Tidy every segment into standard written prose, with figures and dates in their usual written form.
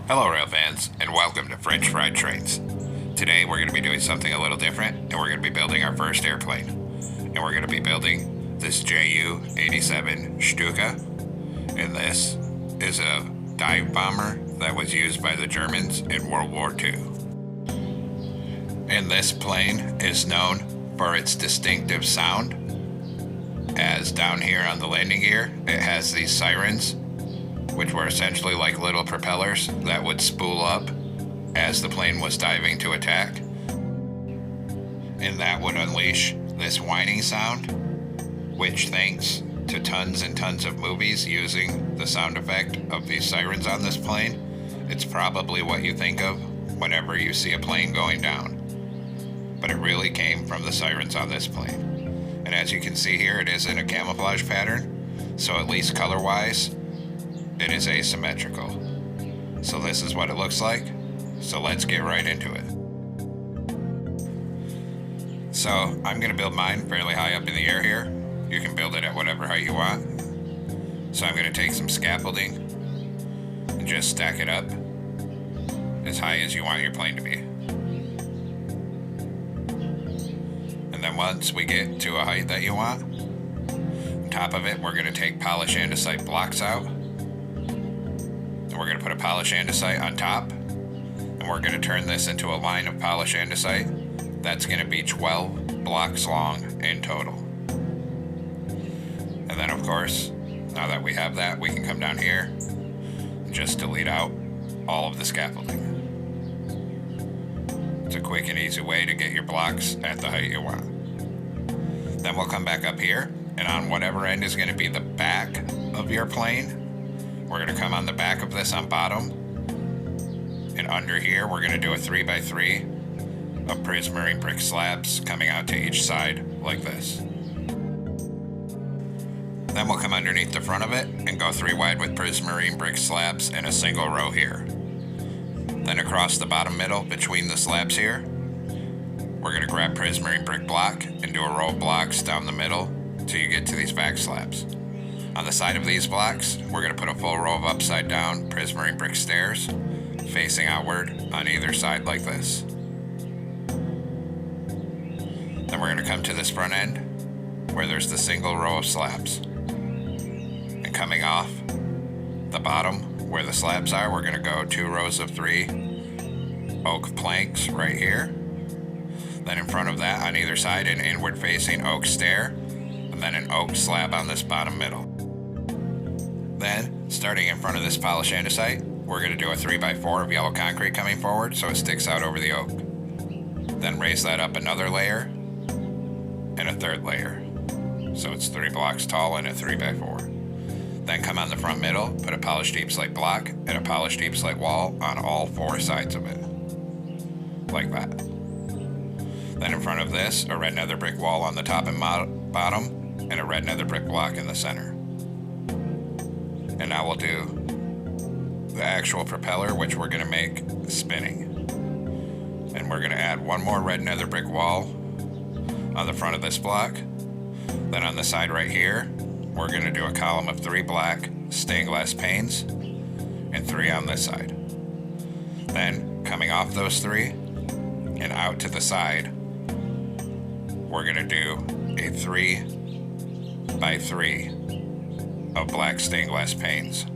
Hello rail fans, and welcome to French Fried Trains. Today we're going to be doing something a little different, and we're going to be building our first airplane. And we're going to be building this Ju-87 Stuka, and this is a dive bomber that was used by the Germans in World War II. And this plane is known for its distinctive sound, as down here on the landing gear it has these sirens, which were essentially like little propellers that would spool up as the plane was diving to attack. And that would unleash this whining sound, which, thanks to tons and tons of movies using the sound effect of these sirens on this plane, it's probably what you think of whenever you see a plane going down. But it really came from the sirens on this plane. And as you can see here, it is in a camouflage pattern, so at least color-wise, it is asymmetrical. So this is what it looks like. So let's get right into it. So I'm going to build mine fairly high up in the air here. You can build it at whatever height you want. So I'm going to take some scaffolding and just stack it up as high as you want your plane to be. And then once we get to a height that you want, on top of it, we're going to take polished andesite blocks out. We're going to put a polished andesite on top, and we're going to turn this into a line of polished andesite that's going to be 12 blocks long in total. And then of course, now that we have that, we can come down here and just delete out all of the scaffolding. It's a quick and easy way to get your blocks at the height you want. Then we'll come back up here, and on whatever end is going to be the back of your plane, we're going to come on the back of this on bottom, and under here we're going to do a 3x3 of prismarine brick slabs coming out to each side like this. Then we'll come underneath the front of it and go 3 wide with prismarine brick slabs in a single row here. Then across the bottom middle between the slabs here, we're going to grab prismarine brick block and do a row of blocks down the middle till you get to these back slabs. On the side of these blocks, we're going to put a full row of upside down prismarine brick stairs facing outward on either side like this. Then we're going to come to this front end where there's the single row of slabs. And coming off the bottom where the slabs are, we're going to go 2 rows of 3 oak planks right here. Then in front of that on either side, an inward facing oak stair, and then an oak slab on this bottom middle. Then, starting in front of this polished andesite, we're going to do a 3x4 of yellow concrete coming forward so it sticks out over the oak. Then raise that up another layer, and a third layer. So it's 3 blocks tall and a 3x4. Then come on the front middle, put a polished deep slate block and a polished deep slate wall on all 4 sides of it. Like that. Then in front of this, a red nether brick wall on the top and bottom, and a red nether brick block in the center. And now we'll do the actual propeller, which we're going to make spinning. And we're going to add 1 more red nether brick wall on the front of this block. Then on the side right here, we're going to do a column of 3 black stained glass panes and 3 on this side. Then coming off those 3 and out to the side, we're going to do a 3x3 of black stained glass panes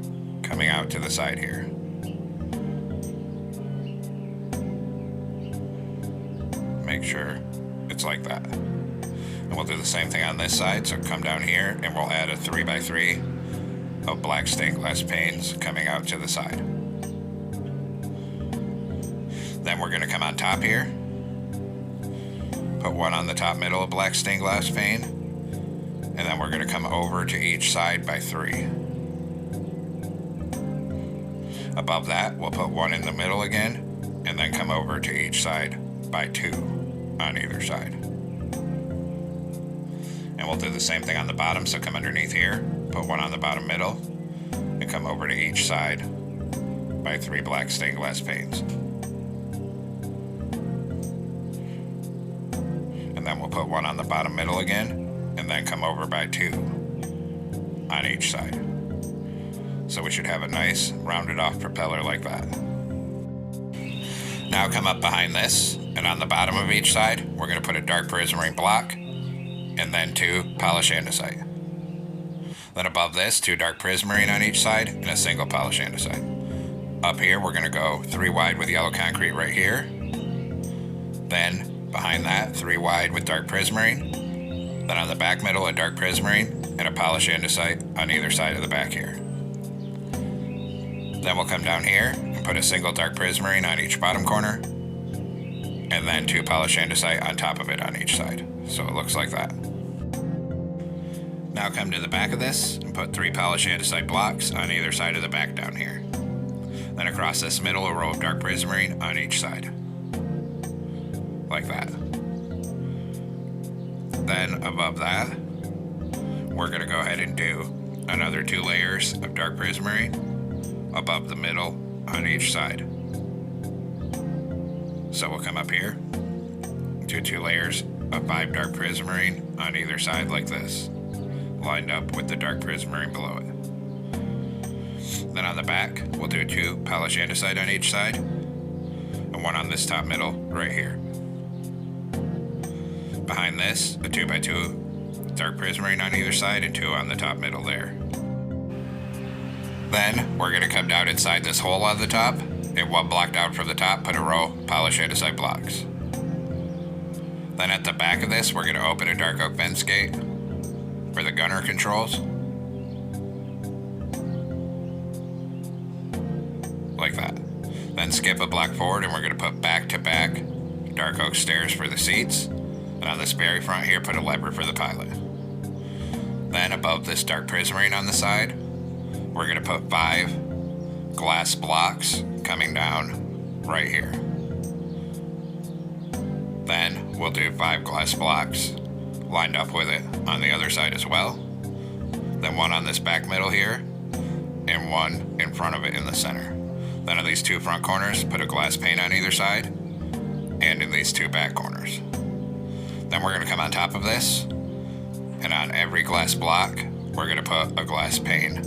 coming out to the side here. Make sure it's like that. And we'll do the same thing on this side, so come down here and we'll add a 3x3 of black stained glass panes coming out to the side. Then we're going to come on top here, put 1 on the top middle of black stained glass pane, and then we're going to come over to each side by 3. Above that, we'll put 1 in the middle again, and then come over to each side by 2 on either side. And we'll do the same thing on the bottom, so come underneath here, put 1 on the bottom middle, and come over to each side by 3 black stained glass panes. Then we'll put one on the bottom middle again, and then come over by 2 on each side. So we should have a nice rounded off propeller like that. Now come up behind this, and on the bottom of each side, we're going to put a dark prismarine block, and then 2 polished andesite. Then above this, 2 dark prismarine on each side, and a single polished andesite. Up here, we're going to go 3 wide with yellow concrete right here. Then, behind that, 3 wide with dark prismarine. Then on the back middle, a dark prismarine, and a polished andesite on either side of the back here. Then we'll come down here and put a single dark prismarine on each bottom corner, and then 2 polished andesite on top of it on each side. So it looks like that. Now come to the back of this and put 3 polished andesite blocks on either side of the back down here. Then across this middle, a row of dark prismarine on each side. Like that. Then above that, we're going to go ahead and do another 2 layers of dark prismarine above the middle on each side. So we'll come up here, do 2 layers of 5 dark prismarine on either side like this, lined up with the dark prismarine below it. Then on the back, we'll do 2 polished andesite on each side, and 1 on this top middle right here. Behind this, a 2x2 dark prismarine on either side, and 2 on the top middle there. Then we're going to come down inside this hole on the top, and 1 block down from the top, put a row of polished andesite blocks. Then at the back of this, we're going to open a dark oak fence gate for the gunner controls. Like that. Then skip a block forward, and we're going to put back-to-back dark oak stairs for the seats. And on this very front here, put a lever for the pilot. Then above this dark prismarine on the side, we're going to put 5 glass blocks coming down right here. Then we'll do 5 glass blocks lined up with it on the other side as well. Then 1 on this back middle here, and 1 in front of it in the center. Then on these 2 front corners, put a glass pane on either side, and in these 2 back corners. Then we're going to come on top of this, and on every glass block, we're going to put a glass pane,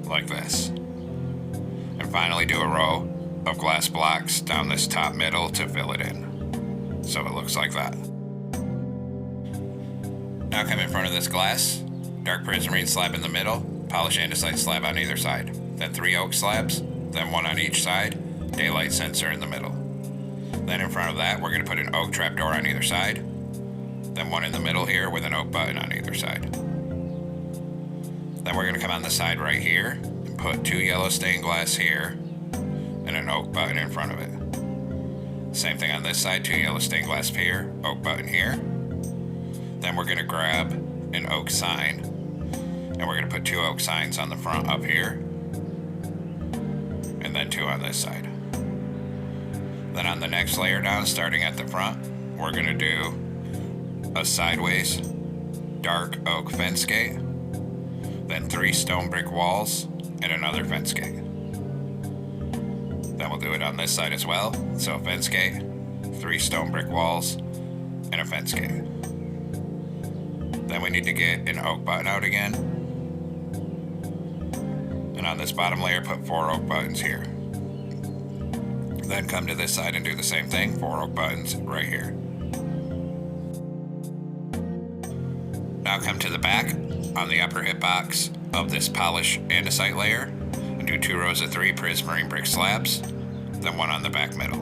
like this. And finally do a row of glass blocks down this top middle to fill it in. So it looks like that. Now come in front of this glass, dark prismarine slab in the middle, polished andesite slab on either side. Then 3 oak slabs, then 1 on each side, daylight sensor in the middle. Then in front of that, we're going to put an oak trapdoor on either side, then 1 in the middle here with an oak button on either side. Then we're going to come on the side right here and put 2 yellow stained glass here and an oak button in front of it. Same thing on this side, 2 yellow stained glass here, oak button here. Then we're going to grab an oak sign, and we're going to put 2 oak signs on the front up here, and then 2 on this side. Then on the next layer down, starting at the front, we're going to do a sideways dark oak fence gate, then 3 stone brick walls, and another fence gate. Then we'll do it on this side as well. So a fence gate, 3 stone brick walls, and a fence gate. Then we need to get an oak button out again. And on this bottom layer, put 4 oak buttons here. Then come to this side and do the same thing, 4 oak buttons right here. Now come to the back on the upper hip box of this polished andesite layer and do 2 rows of 3 prismarine brick slabs, then 1 on the back middle.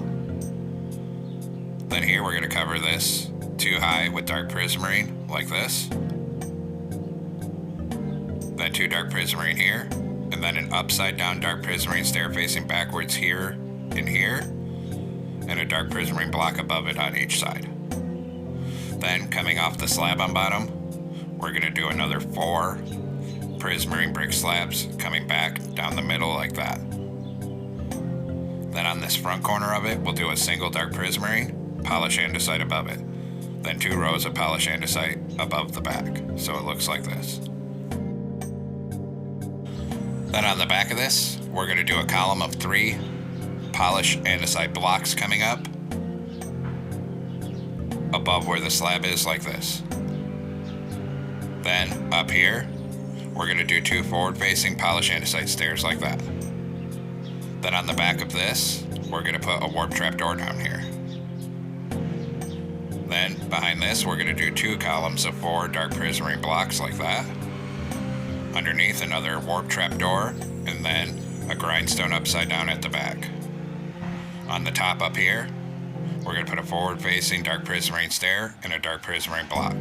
Then here we're going to cover this 2 high with dark prismarine like this. Then 2 dark prismarine here, and then an upside down dark prismarine stair facing backwards here and here, and a dark prismarine block above it on each side. Then coming off the slab on bottom, we're going to do another 4 prismarine brick slabs coming back down the middle like that. Then on this front corner of it, we'll do a single dark prismarine, polished andesite above it. Then 2 rows of polished andesite above the back, so it looks like this. Then on the back of this, we're going to do a column of 3 polished andesite blocks coming up. above where the slab is like this. Then up here, we're going to do 2 forward-facing polished andesite stairs like that. Then on the back of this, we're going to put a warp trap door down here. Then behind this, we're going to do 2 columns of 4 dark prismarine blocks like that. Underneath, another warp trap door, and then a grindstone upside down at the back. On the top up here, we're going to put a forward-facing dark prismarine stair and a dark prismarine block.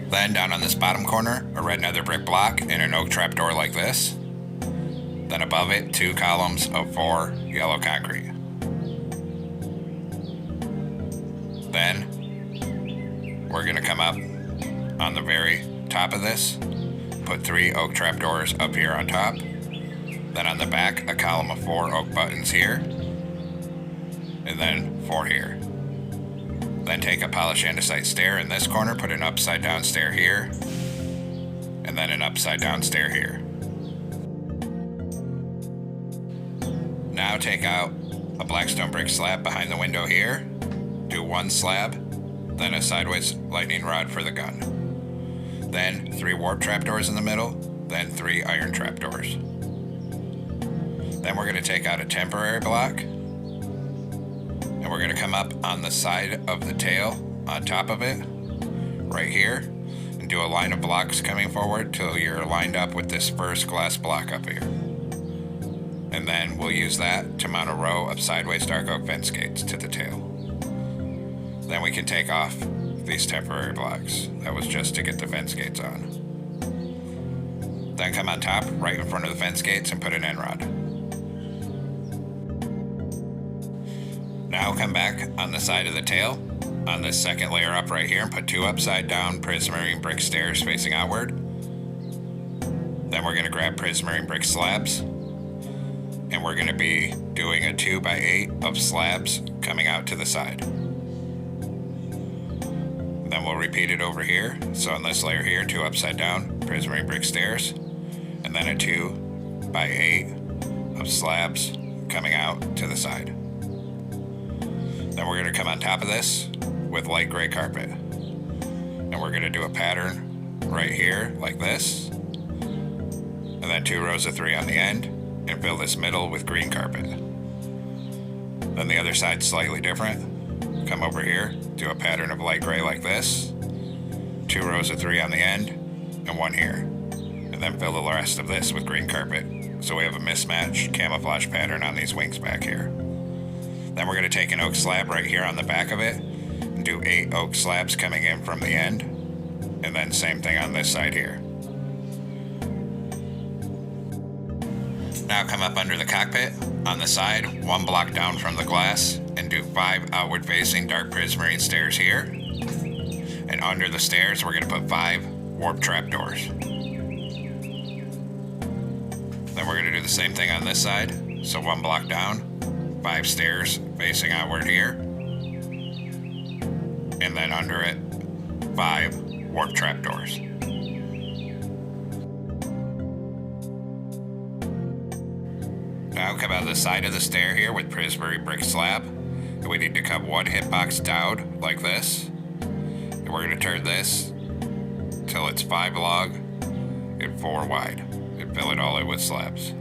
Then down on this bottom corner, a red nether brick block and an oak trap door like this. Then above it, 2 columns of 4 yellow concrete. Then we're going to come up on the very top of this, put 3 oak trap doors up here on top. Then on the back, a column of 4 oak buttons here, and then 4 here. Then take a polished andesite stair in this corner, put an upside down stair here, and then an upside down stair here. Now take out a blackstone brick slab behind the window here, do 1 slab, then a sideways lightning rod for the gun. Then 3 warp trapdoors in the middle, then 3 iron trapdoors. Then we're going to take out a temporary block, and we're going to come up on the side of the tail, on top of it, right here, and do a line of blocks coming forward till you're lined up with this first glass block up here. And then we'll use that to mount a row of sideways dark oak fence gates to the tail. Then we can take off these temporary blocks. That was just to get the fence gates on. Then come on top, right in front of the fence gates, and put an end rod. Now come back on the side of the tail, on this second layer up right here, and put 2 upside down prismarine brick stairs facing outward. Then we're going to grab prismarine brick slabs, and we're going to be doing a 2x8 of slabs coming out to the side. Then we'll repeat it over here. So on this layer here, 2 upside down prismarine brick stairs, and then a 2x8 of slabs coming out to the side. Then we're going to come on top of this with light gray carpet. And we're going to do a pattern right here like this. And then 2 rows of 3 on the end, and fill this middle with green carpet. Then the other side's slightly different. Come over here, do a pattern of light gray like this. 2 rows of 3 on the end, and 1 here. And then fill the rest of this with green carpet. So we have a mismatched camouflage pattern on these wings back here. Then we're going to take an oak slab right here on the back of it, and do 8 oak slabs coming in from the end, and then same thing on this side here. Now come up under the cockpit, on the side, 1 block down from the glass, and do 5 outward facing dark prismarine stairs here. And under the stairs, we're going to put 5 warp trap doors. Then we're going to do the same thing on this side, so 1 block down, 5 stairs facing outward here, and then under it, 5 warp trap doors. Now come out the side of the stair here with prismarine brick slab, and we need to cut 1 hitbox down like this, and we're going to turn this till it's 5 long and 4 wide, and fill it all in with slabs.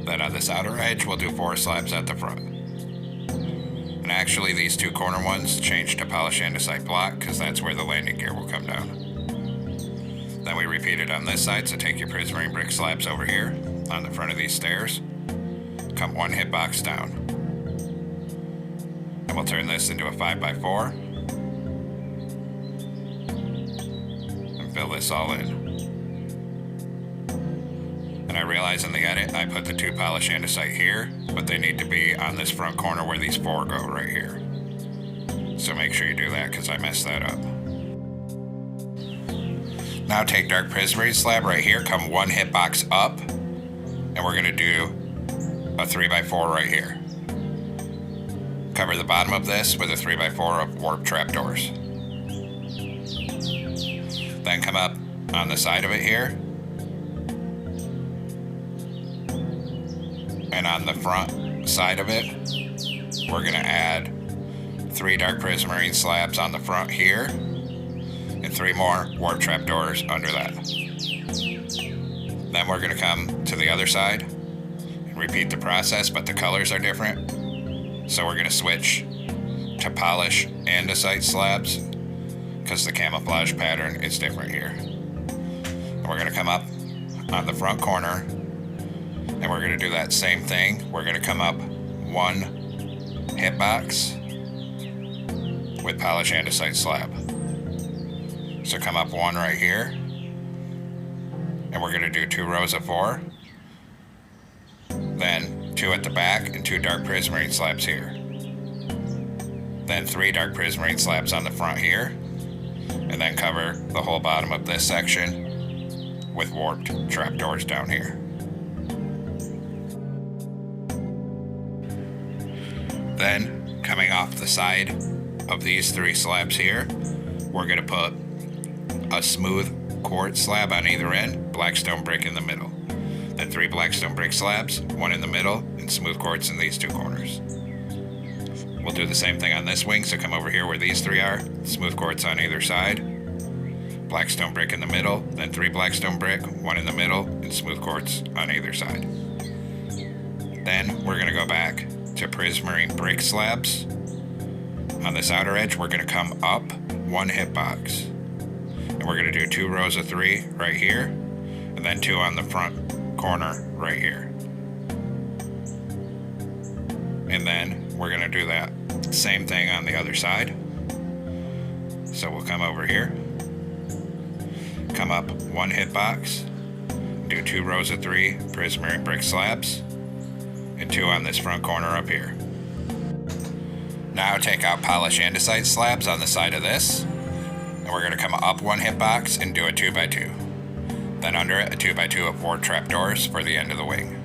Then on this outer edge, we'll do 4 slabs at the front. And actually, these 2 corner ones change to polished andesite block because that's where the landing gear will come down. Then we repeat it on this side, so take your prismarine brick slabs over here on the front of these stairs. Come 1 hitbox down. And we'll turn this into a 5x4. And fill this all in. And I realize in the edit I put the 2 polished andesite here, but they need to be on this front corner where these 4 go right here. So make sure you do that because I messed that up. Now take dark prismarine slab right here, come 1 hitbox up, and we're going to do a 3x4 right here. Cover the bottom of this with a 3x4 of warp trapdoors. Then come up on the side of it here, and on the front side of it, we're gonna add 3 dark prismarine slabs on the front here, and 3 more warp trap doors under that. Then we're gonna come to the other side and repeat the process, but the colors are different. So we're gonna switch to polish andesite slabs because the camouflage pattern is different here. And we're gonna come up on the front corner and we're gonna do that same thing. We're gonna come up 1 hitbox with polish andesite slab. So come up 1 right here, and we're gonna do 2 rows of 4, then 2 at the back and 2 dark prismarine slabs here. Then 3 dark prismarine slabs on the front here, and then cover the whole bottom of this section with warped trapdoors down here. Then, coming off the side of these 3 slabs here, we're gonna put a smooth quartz slab on either end, blackstone brick in the middle. Then 3 blackstone brick slabs, 1 in the middle, and smooth quartz in these 2 corners. We'll do the same thing on this wing, so come over here where these 3 are, smooth quartz on either side, blackstone brick in the middle, then 3 blackstone brick, 1 in the middle, and smooth quartz on either side. Then we're gonna go back to prismarine brick slabs. On this outer edge, we're gonna come up 1 hitbox. And we're gonna do 2 rows of 3 right here, and then 2 on the front corner right here. And then we're gonna do that same thing on the other side. So we'll come over here, come up 1 hitbox, do 2 rows of 3 prismarine brick slabs, and 2 on this front corner up here. Now take out polish andesite slabs on the side of this, and we're gonna come up 1 hitbox and do a 2x2. Then under it, a 2x2 of warp trapdoors for the end of the wing.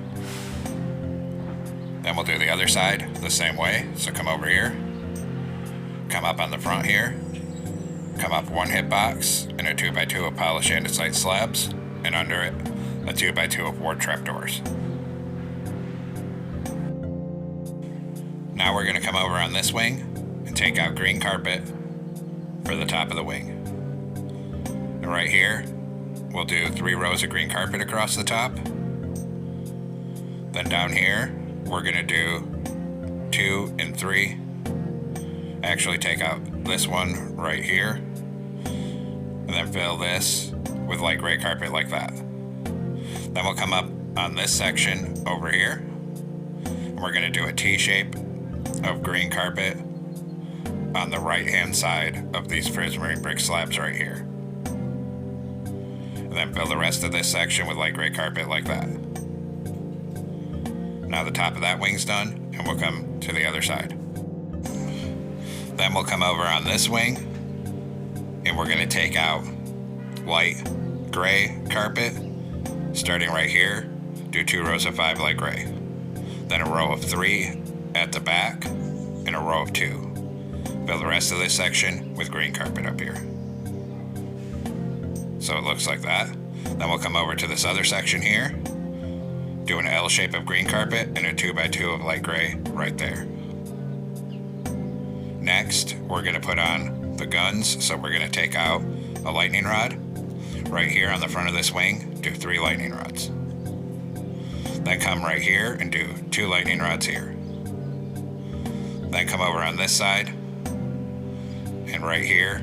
Then we'll do the other side the same way. So come over here, come up on the front here, come up 1 hitbox and a 2x2 of polish andesite slabs, and under it, a 2x2 of warp trapdoors. Now we're gonna come over on this wing and take out green carpet for the top of the wing. And right here, we'll do 3 rows of green carpet across the top. Then down here, we're gonna do 2 and 3. Actually take out this one right here, and then fill this with light gray carpet like that. Then we'll come up on this section over here, and we're gonna do a T shape of green carpet on the right hand side of these prismarine brick slabs right here. And then fill the rest of this section with light gray carpet like that. Now the top of that wing's done, and we'll come to the other side. Then we'll come over on this wing, and we're gonna take out light gray carpet, starting right here, do 2 rows of 5 light gray. Then a row of 3 at the back, and a row of 2. Fill the rest of this section with green carpet up here. So it looks like that. Then we'll come over to this other section here, do an L shape of green carpet and a 2x2 of light gray right there. Next, we're gonna put on the guns, so we're gonna take out a lightning rod. Right here on the front of this wing, do 3 lightning rods. Then come right here and do 2 lightning rods here. Then come over on this side, and right here,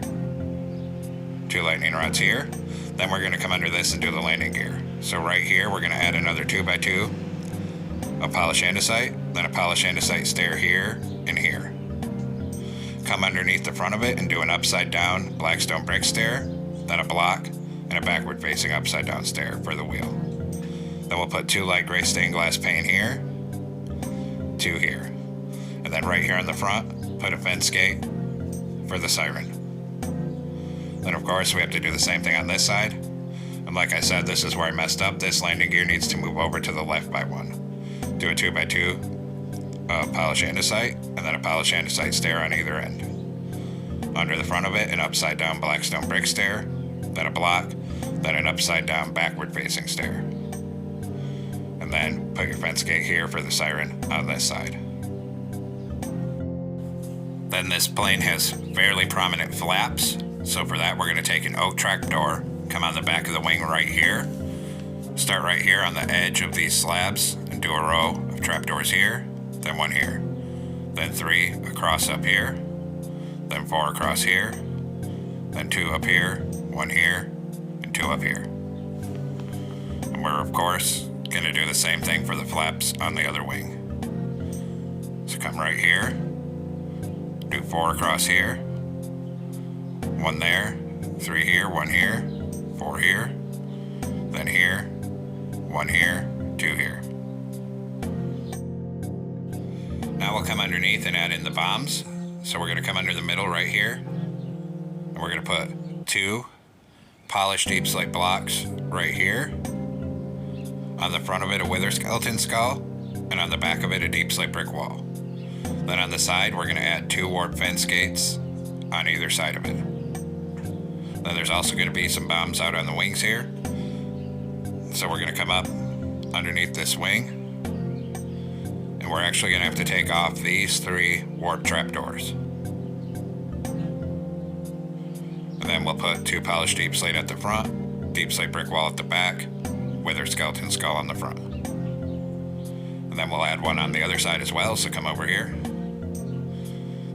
2 lightning rods here. Then we're gonna come under this and do the landing gear. So right here, we're gonna add another 2x2 of polish andesite, then a polish andesite stair here and here. Come underneath the front of it and do an upside down blackstone brick stair, then a block, and a backward facing upside down stair for the wheel. Then we'll put 2 light gray stained glass pane here, 2 here. And then right here on the front, put a fence gate for the siren. Then of course we have to do the same thing on this side. And like I said, this is where I messed up. This landing gear needs to move over to the left by 1. Do a 2x2 polish andesite, and then a polish andesite stair on either end. Under the front of it, an upside down blackstone brick stair, then a block, then an upside down backward facing stair. And then put your fence gate here for the siren on this side. Then this plane has fairly prominent flaps, so for that we're going to take an oak trapdoor, come on the back of the wing right here, start right here on the edge of these slabs and do a row of trapdoors here, then one here, then 3 across up here, then 4 across here, then 2 up here, 1 here, and 2 up here. And we're of course going to do the same thing for the flaps on the other wing. So come right here, do 4 across here, 1 there, 3 here, 1 here, 4 here, then here, 1 here, 2 here. Now we'll come underneath and add in the bombs. So we're going to come under the middle right here, and we're going to put 2 polished deep slate blocks right here. On the front of it a wither skeleton skull, and on the back of it a deep slate brick wall. Then on the side we're going to add 2 warp fence gates on either side of it. Then there's also going to be some bombs out on the wings here. So we're going to come up underneath this wing, and we're actually going to have to take off these 3 warp trapdoors. And then we'll put 2 polished deep slate at the front, deep slate brick wall at the back, wither skeleton skull on the front. And then we'll add 1 on the other side as well, so come over here.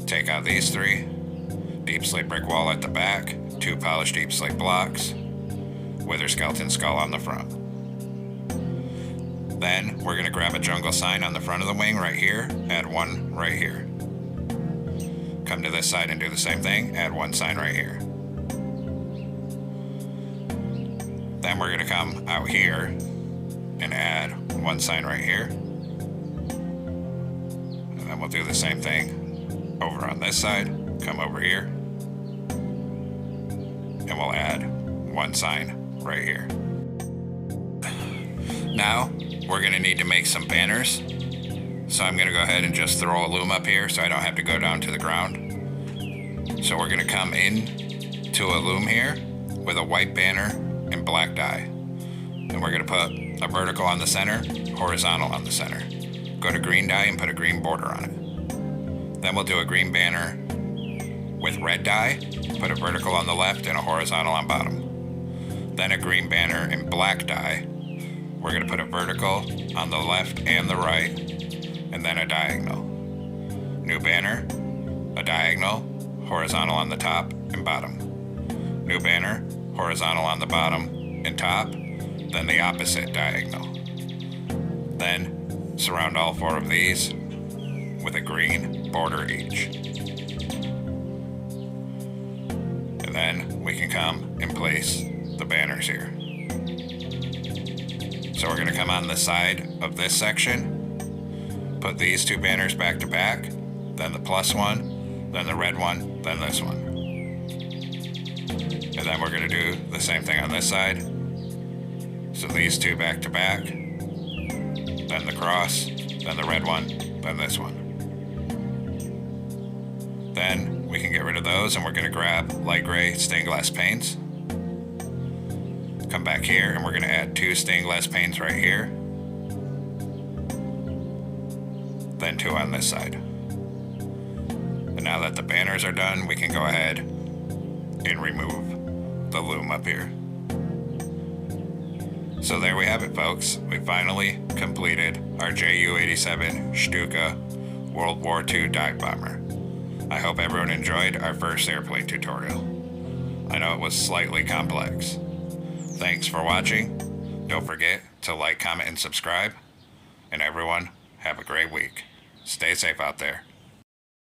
Take out these 3, deep slate brick wall at the back, 2 polished deep slate blocks, wither skeleton skull on the front. Then we're going to grab a jungle sign on the front of the wing right here, add 1 right here. Come to this side and do the same thing, add 1 sign right here. Then we're going to come out here and add 1 sign right here. And then we'll do the same thing over on this side, come over here, and we'll add 1 sign right here. Now we're going to need to make some banners, so I'm going to go ahead and just throw a loom up here so I don't have to go down to the ground. So we're going to come in to a loom here with a white banner and black dye, and we're going to put a vertical on the center, horizontal on the center. Go to green dye and put a green border on it. Then we'll do a green banner with red dye, put a vertical on the left and a horizontal on bottom. Then a green banner in black dye. We're going to put a vertical on the left and the right, and then a diagonal. New banner, a diagonal, horizontal on the top and bottom. New banner, horizontal on the bottom and top, then the opposite diagonal. Then surround all 4 of these with a green border each. And then we can come and place the banners here. So we're going to come on the side of this section, put these 2 banners back to back, then the plus one, then the red one, then this one. And then we're going to do the same thing on this side. So these 2 back to back, then the cross, then the red one, then this one. Then we can get rid of those, and we're going to grab light gray stained glass paints. Come back here and we're going to add 2 stained glass panes right here, then 2 on this side. And now that the banners are done, we can go ahead and remove the loom up here. So there we have it, folks. We finally completed our Ju-87 Stuka World War II dive bomber. I hope everyone enjoyed our first airplane tutorial. I know it was slightly complex. Thanks for watching. Don't forget to like, comment, and subscribe. And everyone, have a great week. Stay safe out there.